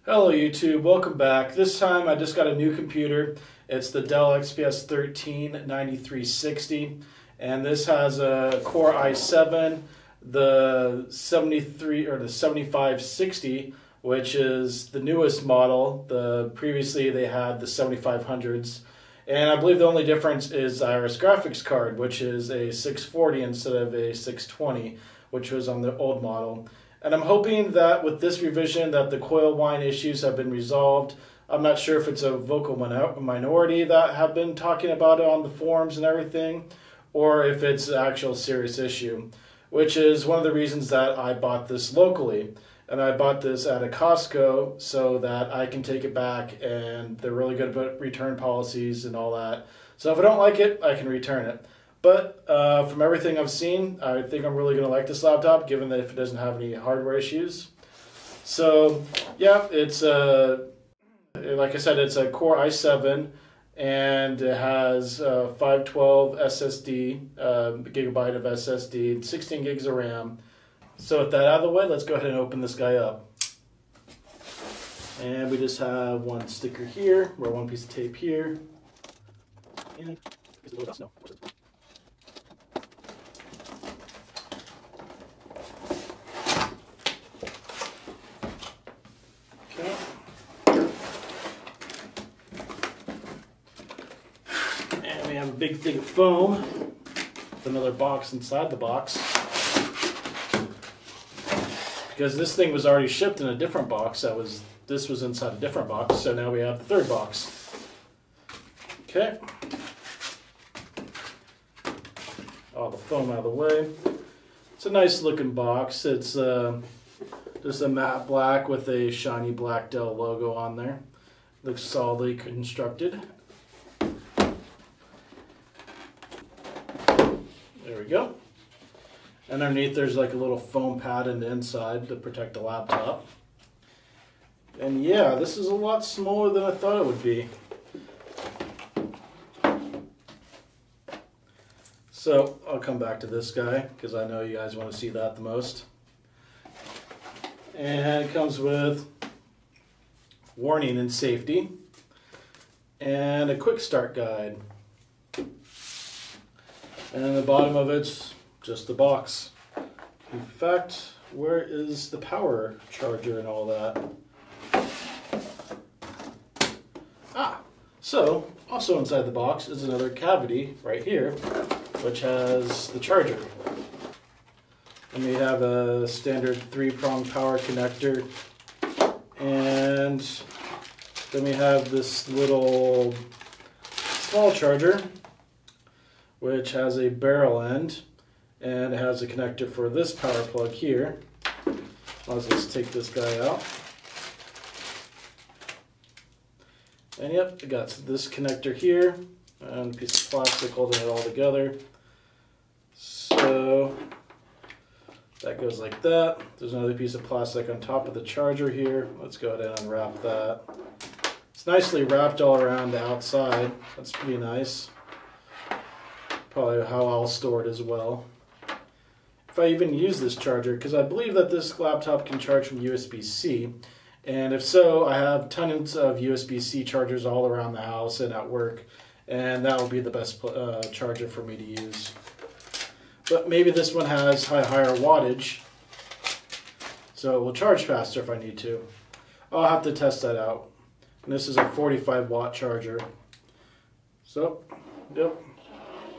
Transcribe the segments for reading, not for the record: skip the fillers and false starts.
Hello YouTube, welcome back. This time I just got a new computer. It's the Dell XPS 13 9360, and this has a Core i7, the 7560, which is the newest model. Previously they had the 7500s, and I believe the only difference is Iris graphics card, which is a 640 instead of a 620, which was on the old model. And I'm hoping that with this revision that the coil whine issues have been resolved. I'm not sure if it's a vocal minority that have been talking about it on the forums and everything, or if it's an actual serious issue, which is one of the reasons that I bought this locally. And I bought this at a Costco so that I can take it back, and they're really good about return policies and all that. So if I don't like it, I can return it. But from everything I've seen, I think I'm really going to like this laptop, given that if it doesn't have any hardware issues. So yeah, it's like I said, it's a Core i7, and it has 512 SSD, gigabyte of SSD, and 16 gigs of RAM. So with that out of the way, let's go ahead and open this guy up. And we just have one sticker here, or one piece of tape here, and no. And we have a big thing of foam with another box inside the box, because this thing was already shipped in a different box. This was inside a different box, so now we have the third box. Okay. All the foam out of the way. It's a nice looking box. It's just a matte black with a shiny black Dell logo on there. Looks solidly constructed. There we go. And underneath there's like a little foam pad in the inside to protect the laptop. And yeah, this is a lot smaller than I thought it would be. So I'll come back to this guy because I know you guys want to see that the most. And it comes with warning and safety and a quick start guide. And the bottom of it's just the box. In fact, where is the power charger and all that? So also inside the box is another cavity right here, which has the charger. And we have a standard 3-prong power connector, and then we have this little small charger, which has a barrel end, and it has a connector for this power plug here. Let's just take this guy out. And yep, it got this connector here, and a piece of plastic holding it all together. So that goes like that. There's another piece of plastic on top of the charger here. Let's go ahead and unwrap that. It's nicely wrapped all around the outside. That's pretty nice. Probably how I'll store it as well. If I even use this charger, because I believe that this laptop can charge from USB-C. And if so, I have tons of USB-C chargers all around the house and at work. And that will be the best charger for me to use. But maybe this one has higher wattage, so it will charge faster if I need to. I'll have to test that out. And this is a 45-watt charger. So, yep,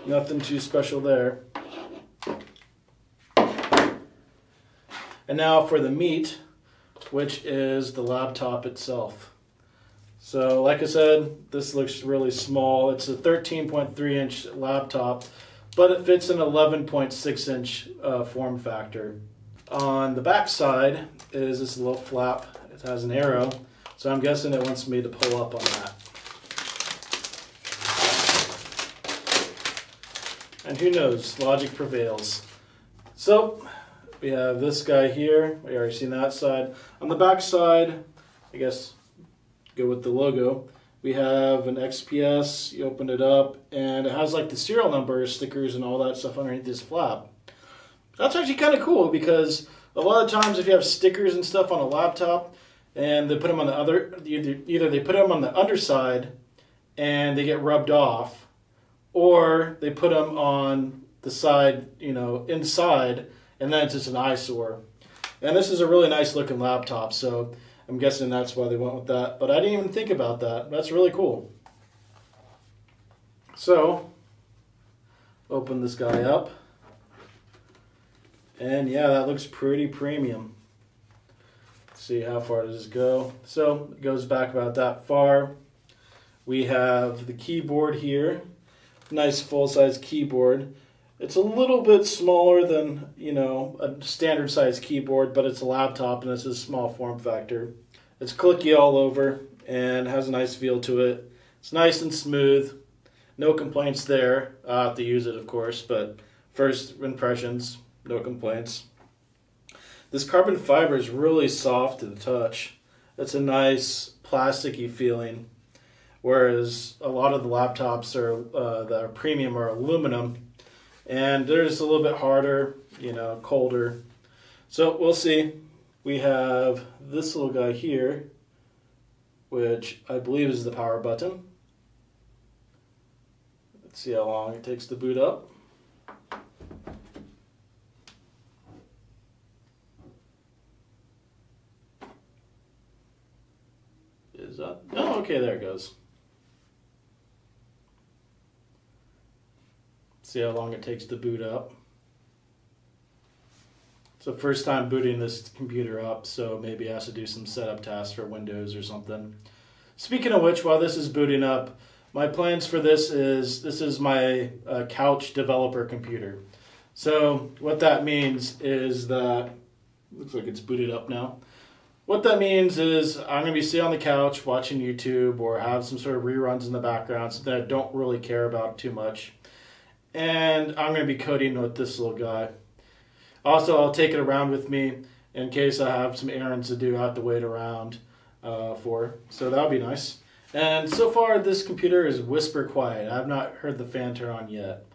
nothing too special there. And now for the meat, which is the laptop itself. So, like I said, this looks really small. It's a 13.3-inch laptop, but it fits an 11.6-inch form factor. On the back side is this little flap. It has an arrow, so I'm guessing it wants me to pull up on that. And who knows, logic prevails. So we have this guy here. We already seen that side. On the back side, I guess go with the logo, we have an XPS. You open it up, and it has like the serial number stickers and all that stuff underneath this flap. That's actually kind of cool, because a lot of times if you have stickers and stuff on a laptop, and they put them on the other, either they put them on the underside and they get rubbed off, or they put them on the side, inside, and then it's just an eyesore. And this is a really nice looking laptop, so I'm guessing that's why they went with that. But I didn't even think about that. That's really cool. So, open this guy up. And yeah, that looks pretty premium. Let's see how far does this go. So, it goes back about that far. We have the keyboard here. Nice full-size keyboard. It's a little bit smaller than, a standard size keyboard, but it's a laptop and it's a small form factor. It's clicky all over and has a nice feel to it. It's nice and smooth. No complaints there. I'll have to use it, of course, but first impressions, no complaints. This carbon fiber is really soft to the touch. It's a nice plasticky feeling, whereas a lot of the laptops that are premium are aluminum. And they're just a little bit harder, colder. So we'll see. We have this little guy here, which I believe is the power button. Let's see how long it takes to boot up. Is that? Oh, okay, there it goes. See how long it takes to boot up. It's the first time booting this computer up, so maybe it has to do some setup tasks for Windows or something. Speaking of which, while this is booting up, my plans for this is my couch developer computer. So what that means is that, looks like it's booted up now. What that means is I'm going to be sitting on the couch watching YouTube or have some sort of reruns in the background, something I don't really care about too much. And I'm going to be coding with this little guy. Also, I'll take it around with me in case I have some errands to do I have to wait around for. So that'll be nice. And so far, this computer is whisper quiet. I've not heard the fan turn on yet.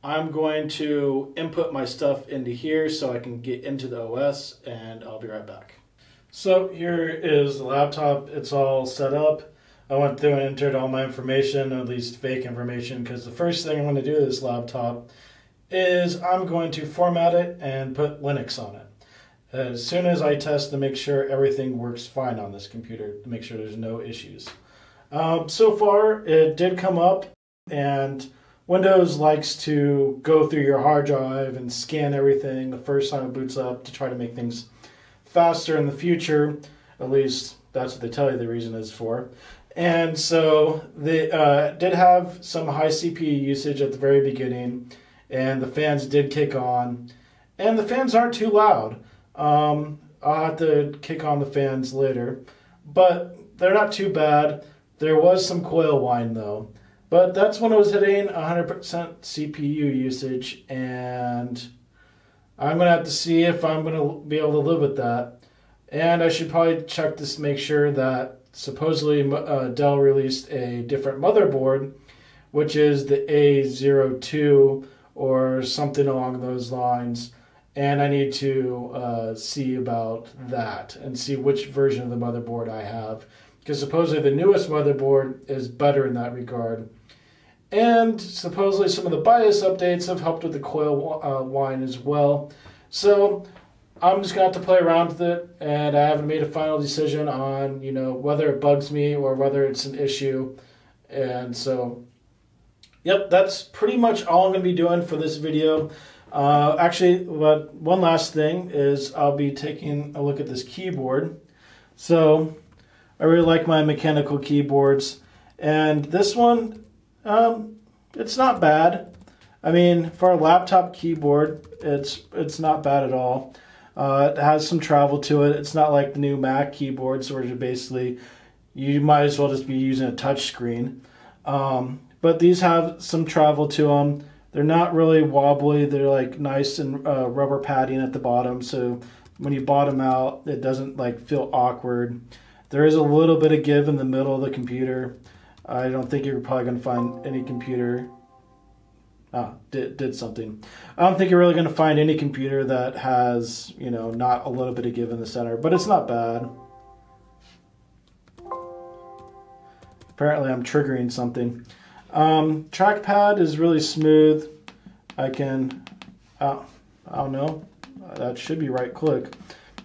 I'm going to input my stuff into here so I can get into the OS, and I'll be right back. So here is the laptop. It's all set up. I went through and entered all my information, at least fake information, because the first thing I'm going to do with this laptop is I'm going to format it and put Linux on it. As soon as I test to make sure everything works fine on this computer, to make sure there's no issues. So far, it did come up, and Windows likes to go through your hard drive and scan everything the first time it boots up to try to make things faster in the future. At least that's what they tell you the reason is for. And so they did have some high CPU usage at the very beginning, and the fans did kick on. And the fans aren't too loud. I'll have to kick on the fans later, but they're not too bad. There was some coil whine though, but that's when it was hitting 100% CPU usage, and I'm going to have to see if I'm going to be able to live with that. And I should probably check to make sure that supposedly Dell released a different motherboard, which is the A02 or something along those lines. And I need to see about that and see which version of the motherboard I have. Because supposedly the newest motherboard is better in that regard. And supposedly some of the BIOS updates have helped with the coil whine as well. So I'm just going to have to play around with it, and I haven't made a final decision on, whether it bugs me or whether it's an issue. And so, yep, that's pretty much all I'm going to be doing for this video. Actually, one last thing is I'll be taking a look at this keyboard. So I really like my mechanical keyboards, and this one, it's not bad. I mean, for a laptop keyboard, it's not bad at all. It has some travel to it. It's not like the new Mac keyboards where basically you might as well just be using a touch screen. But these have some travel to them. They're not really wobbly. They're like nice and rubber padding at the bottom, so when you bottom out, it doesn't feel awkward. There is a little bit of give in the middle of the computer. I don't think you're probably going to find any computer. Did something. I don't think you're really going to find any computer that has, not a little bit of give in the center, but it's not bad. Apparently I'm triggering something. Trackpad is really smooth. I can, I don't know, that should be right click.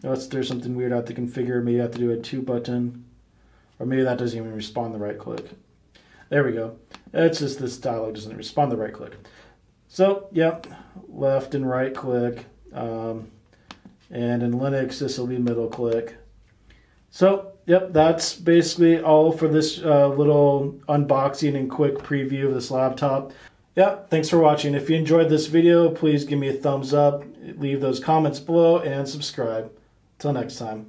Unless there's something weird I have to configure. Maybe I have to do a 2-button. Or maybe that doesn't even respond to right click. There we go. It's just this dialog doesn't respond to right click. So, yep, left and right click. And in Linux, this will be middle click. So, yep, that's basically all for this little unboxing and quick preview of this laptop. Yeah, thanks for watching. If you enjoyed this video, please give me a thumbs up, leave those comments below, and subscribe. Till next time.